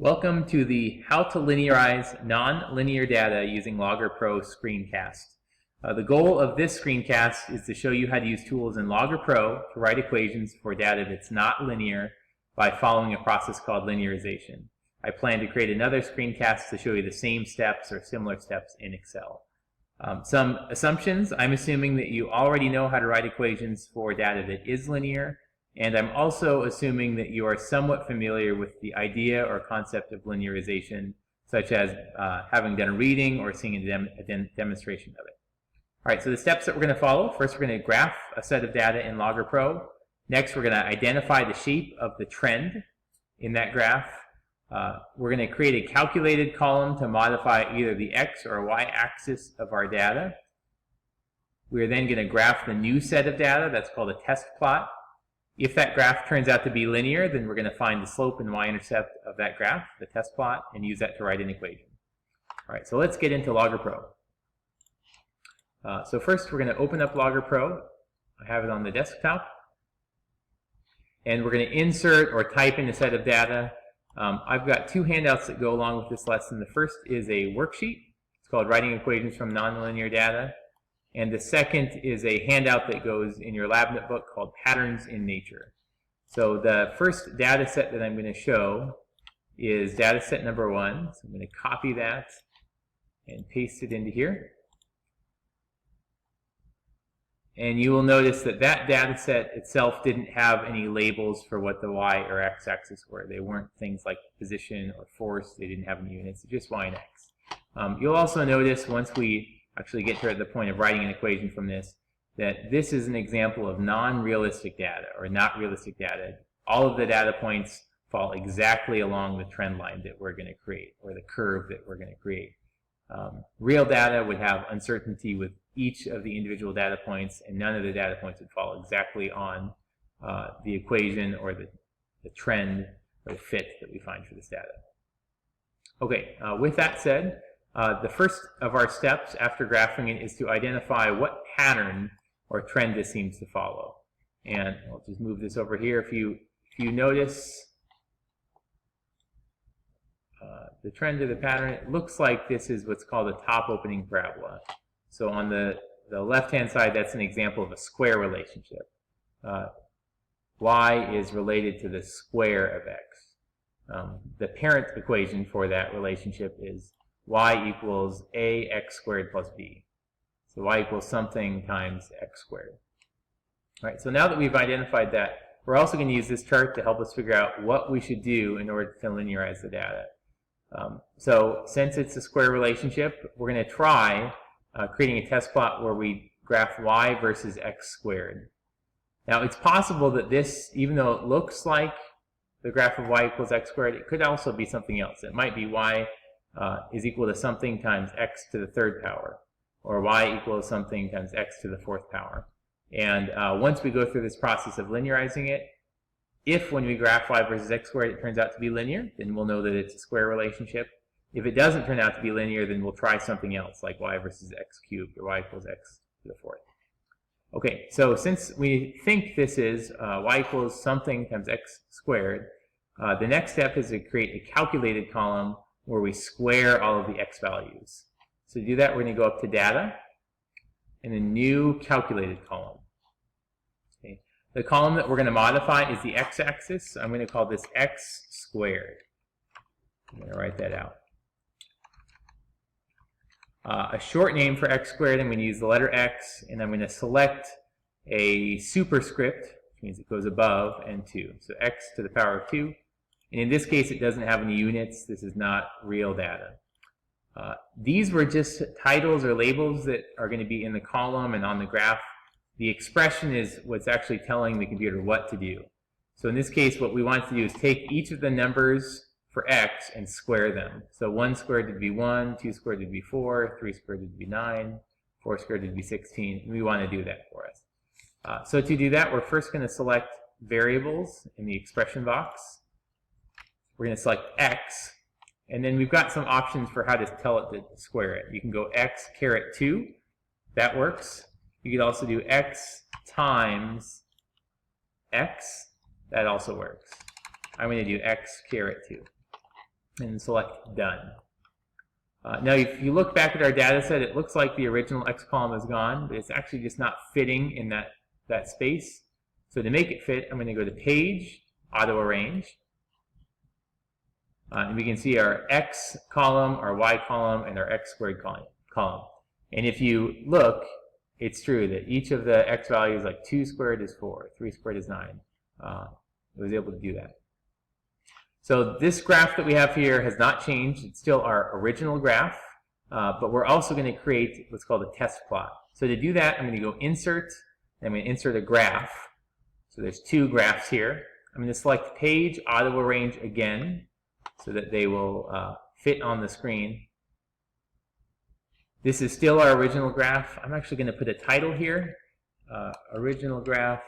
Welcome to the How to Linearize Non-Linear Data using LoggerPro screencast. The goal of this screencast is to show you how to use tools in LoggerPro to write equations for data that's not linear by following a process called linearization. I plan to create another screencast to show you the same steps or similar steps in Excel. Some assumptions: I'm assuming that you already know how to write equations for data that is linear. And I'm also assuming that you are somewhat familiar with the idea or concept of linearization, such as having done a reading or seeing a demonstration of it. All right, so the steps that we're going to follow: first, we're going to graph a set of data in LoggerPro. Next, we're going to identify the shape of the trend in that graph. We're going to create a calculated column to modify either the x or y axis of our data. We're then going to graph the new set of data. That's called a test plot. If that graph turns out to be linear, then we're going to find the slope and y-intercept of that graph, the test plot, and use that to write an equation. All right, so let's get into LoggerPro. So first, we're going to open up LoggerPro. I have it on the desktop. And we're going to insert or type in a set of data. I've got two handouts that go along with this lesson. The first is a worksheet. It's called Writing Equations from Nonlinear Data. And the second is a handout that goes in your lab notebook called Patterns in Nature. So the first data set that I'm going to show is data set number 1. So I'm going to copy that and paste it into here. And you will notice that that data set itself didn't have any labels for what the y or x axis were. They weren't things like position or force. They didn't have any units, just y and x. You'll also notice, once we actually get to the point of writing an equation from this, that this is an example of non-realistic data, or not realistic data. All of the data points fall exactly along the trend line that we're going to create, or the curve that we're going to create. Real data would have uncertainty with each of the individual data points, and none of the data points would fall exactly on the equation or the trend or the fit that we find for this data. Okay, with that said, the first of our steps after graphing it is to identify what pattern or trend this seems to follow. And I'll just move this over here. If you notice the trend of the pattern, it looks like this is what's called a top opening parabola. So on the left-hand side, that's an example of a square relationship. Y is related to the square of x. The parent equation for that relationship is y equals ax squared plus b. So y equals something times x squared. All right, so now that we've identified that, we're also going to use this chart to help us figure out what we should do in order to linearize the data. So since it's a square relationship, we're going to try creating a test plot where we graph y versus x squared. Now, it's possible that this, even though it looks like the graph of y equals x squared, it could also be something else. It might be y is equal to something times x to the third power, or y equals something times x to the fourth power. And once we go through this process of linearizing it, if when we graph y versus x squared it turns out to be linear, then we'll know that it's a square relationship. If it doesn't turn out to be linear, then we'll try something else, like y versus x cubed, or y equals x to the fourth. Okay, so since we think this is y equals something times x squared, the next step is to create a calculated column where we square all of the x values. So to do that, we're going to go up to Data, and a new calculated column. Okay. The column that we're going to modify is the x-axis. I'm going to call this x squared. I'm going to write that out. A short name for x squared, I'm going to use the letter x, and I'm going to select a superscript, which means it goes above, and 2. So x to the power of 2. And in this case, it doesn't have any units. This is not real data. These were just titles or labels that are going to be in the column and on the graph. The expression is what's actually telling the computer what to do. So in this case, what we want to do is take each of the numbers for x and square them. So 1 squared would be 1, 2 squared would be 4, 3 squared would be 9, 4 squared would be 16. And we want to do that for us. So to do that, we're first going to select variables in the expression box. We're going to select x, and then we've got some options for how to tell it to square it. You can go x caret 2. That works. You could also do x times x. That also works. I'm going to do x caret 2. and select Done. Now, if you look back at our data set, it looks like the original X column is gone, but it's actually just not fitting in that space. So to make it fit, I'm going to go to Page, Auto Arrange. And we can see our X column, our Y column, and our X squared column. And if you look, it's true that each of the X values, like 2 squared is 4, 3 squared is 9. It was able to do that. So this graph that we have here has not changed. It's still our original graph, but we're also going to create what's called a test plot. So to do that, I'm going to go Insert, and I'm going to insert a graph. So there's 2 graphs here. I'm going to select Page, Auto Arrange again, so that they will fit on the screen. This is still our original graph. I'm actually going to put a title here, original graph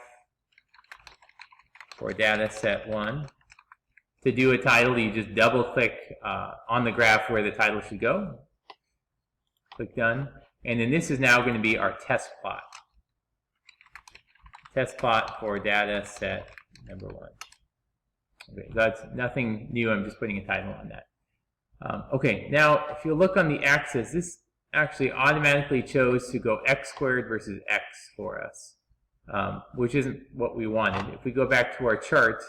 for data set 1. To do a title, you just double-click on the graph where the title should go. Click Done. And then this is now going to be our test plot. Test plot for data set number 1. Okay, that's nothing new. I'm just putting a title on that. Okay, now if you look on the axis, this actually automatically chose to go X squared versus X for us, which isn't what we wanted. If we go back to our chart,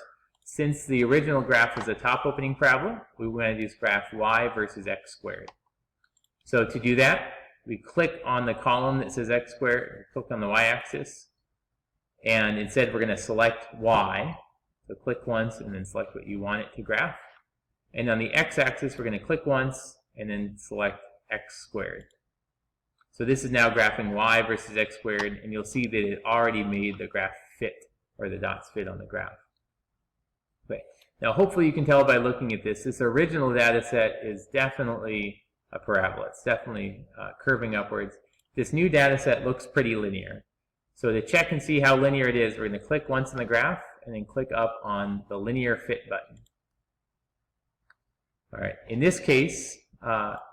since the original graph was a top opening parabola, we want to use graph Y versus X squared. So to do that, we click on the column that says X squared, click on the Y axis, and instead we're going to select Y. So click once and then select what you want it to graph. And on the X axis, we're going to click once and then select X squared. So this is now graphing Y versus X squared, and you'll see that it already made the graph fit, or the dots fit on the graph. Okay. Now hopefully you can tell by looking at this, this original data set is definitely a parabola. It's definitely curving upwards. This new data set looks pretty linear. So to check and see how linear it is, we're going to click once on the graph and then click up on the linear fit button. All right. In this case,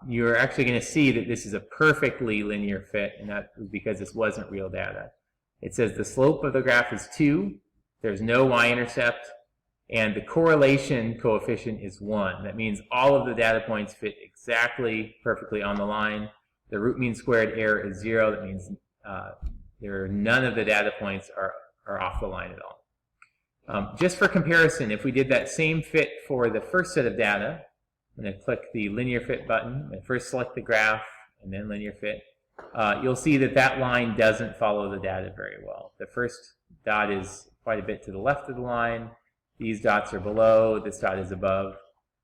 you're actually going to see that this is a perfectly linear fit, and that was because this wasn't real data. It says the slope of the graph is 2, there's no y-intercept, and the correlation coefficient is 1. That means all of the data points fit exactly perfectly on the line. The root mean squared error is 0. That means none of the data points are off the line at all. Just for comparison, if we did that same fit for the first set of data, I'm going to click the linear fit button and first select the graph and then linear fit. You'll see that that line doesn't follow the data very well. The first dot is quite a bit to the left of the line. These dots are below. This dot is above.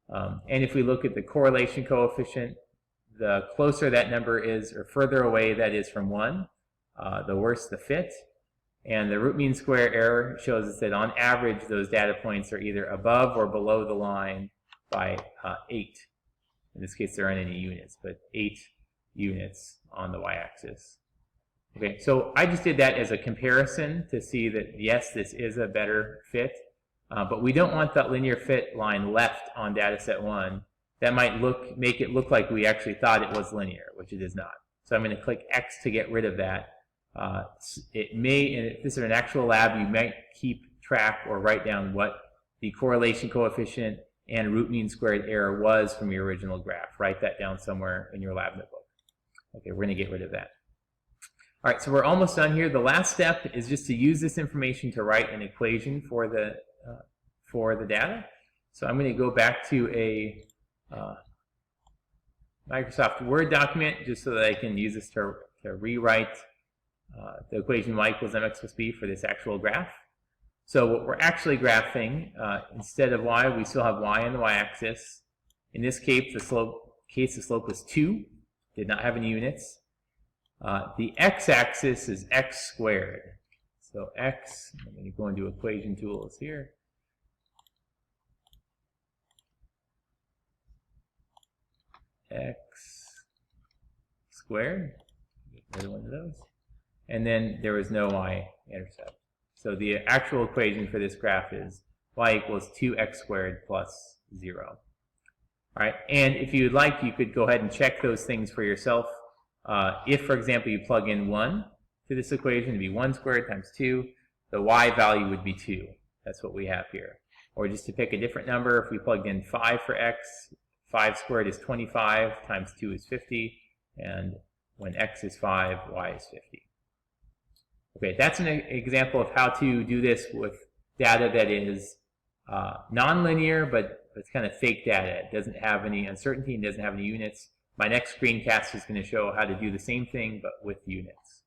And if we look at the correlation coefficient, the closer that number is or further away that is from 1, the worse the fit. And the root mean square error shows us that on average those data points are either above or below the line by 8. In this case, there aren't any units, but 8 units on the y-axis. Okay, so I just did that as a comparison to see that, yes, this is a better fit, but we don't want that linear fit line left on data set 1. That might make it look like we actually thought it was linear, which it is not. So I'm going to click X to get rid of that. It may, and if this is an actual lab, you might keep track or write down what the correlation coefficient and root mean squared error was from your original graph. Write that down somewhere in your lab notebook. Okay, we're going to get rid of that. All right, so we're almost done here. The last step is just to use this information to write an equation for the data. So I'm going to go back to a Microsoft Word document just so that I can use this to rewrite the equation y equals mx plus b for this actual graph. So what we're actually graphing, instead of y, we still have y on the y-axis. In this case, the slope was 2, did not have any units. The x-axis is x squared. So x, I'm going to go into equation tools here. X squared, get rid of one of those. And then there was no y-intercept. So the actual equation for this graph is y equals 2x squared plus 0. All right, and if you'd like, you could go ahead and check those things for yourself. If, for example, you plug in 1 to this equation, it'd be 1 squared times 2. The y value would be 2. That's what we have here. Or just to pick a different number, if we plugged in 5 for x, 5 squared is 25, times 2 is 50, and when x is 5, y is 50. Okay, that's an example of how to do this with data that is nonlinear, but it's kind of fake data. It doesn't have any uncertainty and doesn't have any units. My next screencast is going to show how to do the same thing, but with units.